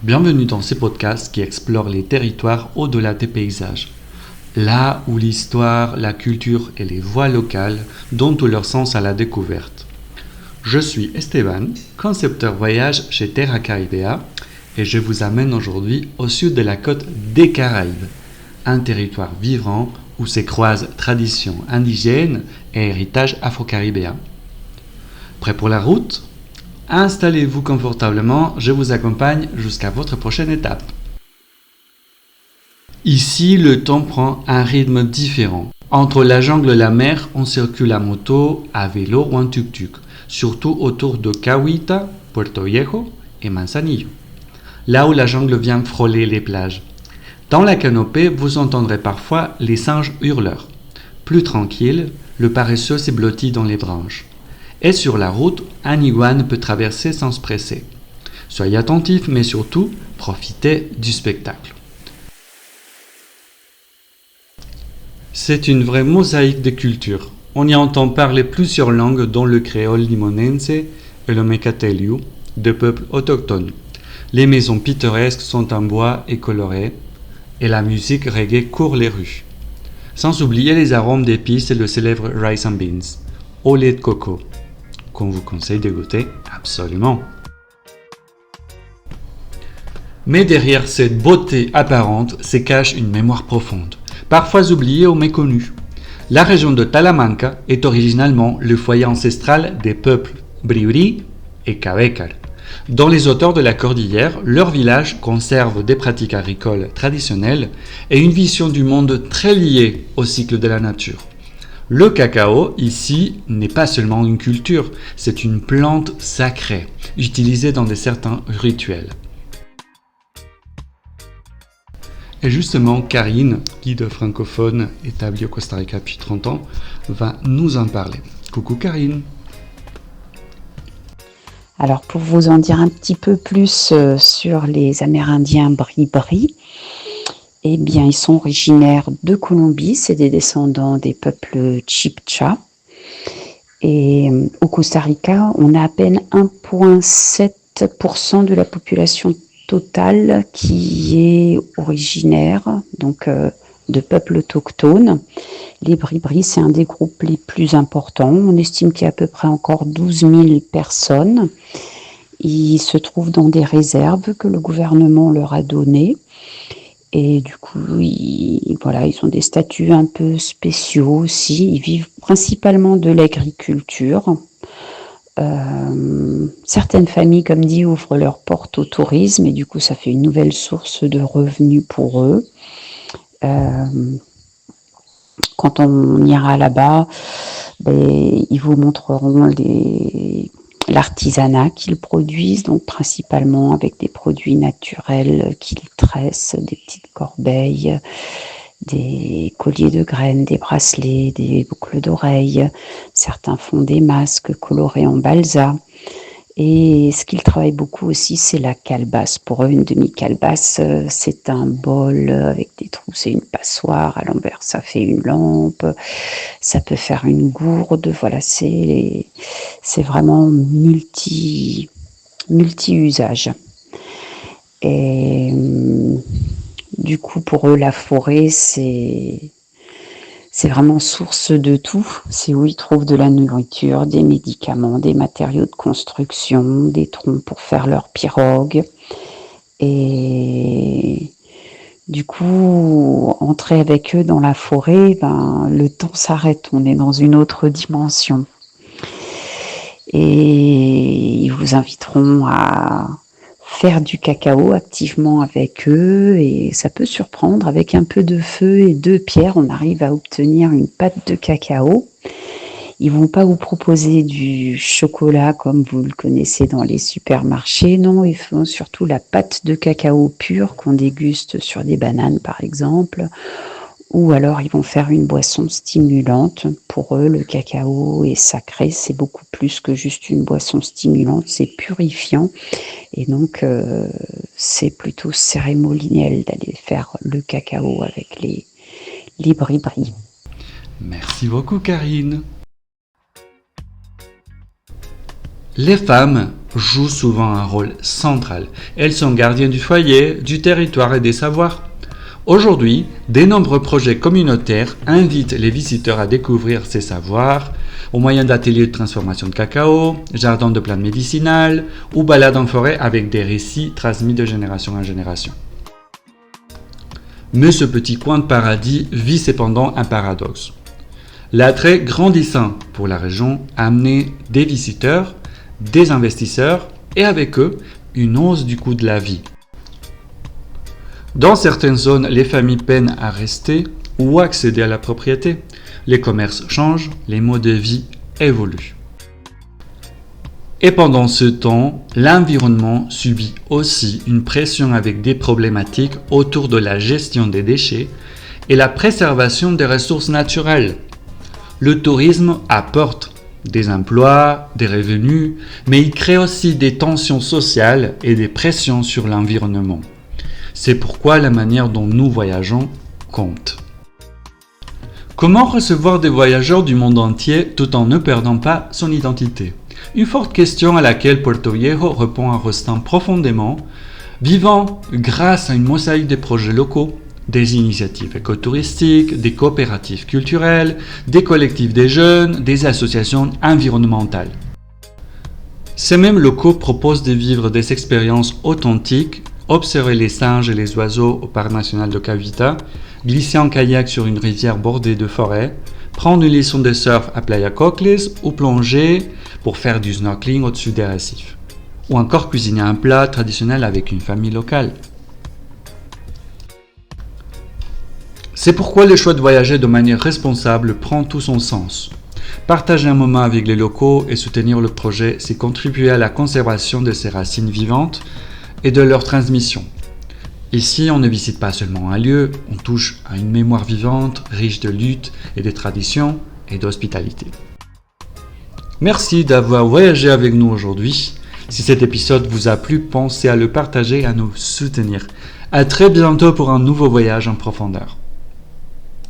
Bienvenue dans ces podcasts qui explorent les territoires au-delà des paysages. Là où l'histoire, la culture et les voix locales donnent tout leur sens à la découverte. Je suis Esteban, concepteur voyage chez Terra Caribea et je vous amène aujourd'hui au sud de la côte des Caraïbes, un territoire vivant où se croisent traditions indigènes et héritage afro-caribéen. Prêt pour la route ? Installez-vous confortablement, je vous accompagne jusqu'à votre prochaine étape. Ici, le temps prend un rythme différent. Entre la jungle et la mer, on circule à moto, à vélo ou en tuk-tuk, surtout autour de Cahuita, Puerto Viejo et Manzanillo, là où la jungle vient frôler les plages. Dans la canopée, vous entendrez parfois les singes hurleurs. Plus tranquille, le paresseux s'est blotti dans les branches. Et sur la route, un iguane peut traverser sans se presser. Soyez attentifs, mais surtout, profitez du spectacle. C'est une vraie mosaïque de cultures. On y entend parler plusieurs langues, dont le créole limonense et le mecateliu, de peuples autochtones. Les maisons pittoresques sont en bois et colorées, et la musique reggae court les rues. Sans oublier les arômes d'épices et le célèbre rice and beans, au lait de coco, qu'on vous conseille de goûter absolument. Mais derrière cette beauté apparente se cache une mémoire profonde, parfois oubliée ou méconnue. La région de Talamanca est originalement le foyer ancestral des peuples Bribri et Cabécar. Dans les hauteurs de la cordillère, leur village conserve des pratiques agricoles traditionnelles et une vision du monde très liée au cycle de la nature. Le cacao, ici, n'est pas seulement une culture, c'est une plante sacrée, utilisée dans certains rituels. Et justement, Karine, guide francophone établie au Costa Rica depuis 30 ans, va nous en parler. Coucou Karine. Alors pour vous en dire un petit peu plus sur les Amérindiens Bribri, eh bien ils sont originaires de Colombie, c'est des descendants des peuples Chibcha. Et au Costa Rica, on a à peine 1,7% de la population totale qui est originaire de peuples autochtones. Les Bribri, c'est un des groupes les plus importants. On estime qu'il y a à peu près encore 12 000 personnes. Ils se trouvent dans des réserves que le gouvernement leur a données. Et du coup, ils ont des statuts un peu spéciaux aussi. Ils vivent principalement de l'agriculture. Certaines familles, comme dit, ouvrent leurs portes au tourisme et du coup, ça fait une nouvelle source de revenus pour eux. Quand on ira là-bas, ils vous montreront l'artisanat qu'ils produisent, donc principalement avec des produits naturels qu'ils tressent, des petites corbeilles, des colliers de graines, des bracelets, des boucles d'oreilles. Certains font des masques colorés en balsa. Et ce qu'ils travaillent beaucoup aussi, c'est la calebasse. Pour eux, une demi-calebasse, c'est un bol avec des trous, c'est une passoire. À l'envers, ça fait une lampe. Ça peut faire une gourde. Voilà, c'est vraiment multi-usage. Et du coup, pour eux, la forêt, c'est vraiment source de tout. C'est où ils trouvent de la nourriture, des médicaments, des matériaux de construction, des troncs pour faire leurs pirogues. Et du coup, entrer avec eux dans la forêt, le temps s'arrête. On est dans une autre dimension. Et ils vous inviteront à faire du cacao activement avec eux et ça peut surprendre. Avec un peu de feu et 2 pierres, on arrive à obtenir une pâte de cacao. Ils vont pas vous proposer du chocolat comme vous le connaissez dans les supermarchés. Non, ils font surtout la pâte de cacao pure qu'on déguste sur des bananes par exemple. Ou alors ils vont faire une boisson stimulante. Pour eux, le cacao est sacré, c'est beaucoup plus que juste une boisson stimulante, c'est purifiant. Et donc, c'est plutôt cérémoniel d'aller faire le cacao avec les Bribri. Merci beaucoup Karine. Les femmes jouent souvent un rôle central. Elles sont gardiennes du foyer, du territoire et des savoirs. Aujourd'hui, de nombreux projets communautaires invitent les visiteurs à découvrir ces savoirs au moyen d'ateliers de transformation de cacao, jardins de plantes médicinales ou balades en forêt avec des récits transmis de génération en génération. Mais ce petit coin de paradis vit cependant un paradoxe. L'attrait grandissant pour la région a amené des visiteurs, des investisseurs et avec eux une hausse du coût de la vie. Dans certaines zones, les familles peinent à rester ou à accéder à la propriété. Les commerces changent, les modes de vie évoluent. Et pendant ce temps, l'environnement subit aussi une pression avec des problématiques autour de la gestion des déchets et la préservation des ressources naturelles. Le tourisme apporte des emplois, des revenus, mais il crée aussi des tensions sociales et des pressions sur l'environnement. C'est pourquoi la manière dont nous voyageons compte. Comment recevoir des voyageurs du monde entier tout en ne perdant pas son identité? Une forte question à laquelle Puerto Viejo répond en restant profondément vivant grâce à une mosaïque de projets locaux, des initiatives écotouristiques, des coopératives culturelles, des collectifs des jeunes, des associations environnementales. Ces mêmes locaux proposent de vivre des expériences authentiques, observer les singes et les oiseaux au parc national de Cavita, glisser en kayak sur une rivière bordée de forêts, prendre une leçon de surf à Playa Cocles ou plonger pour faire du snorkeling au-dessus des récifs. Ou encore cuisiner un plat traditionnel avec une famille locale. C'est pourquoi le choix de voyager de manière responsable prend tout son sens. Partager un moment avec les locaux et soutenir le projet, c'est contribuer à la conservation de ces racines vivantes et de leur transmission. Ici, on ne visite pas seulement un lieu, on touche à une mémoire vivante, riche de lutte et de traditions et d'hospitalité. Merci d'avoir voyagé avec nous aujourd'hui. Si cet épisode vous a plu, pensez à le partager et à nous soutenir. À très bientôt pour un nouveau voyage en profondeur.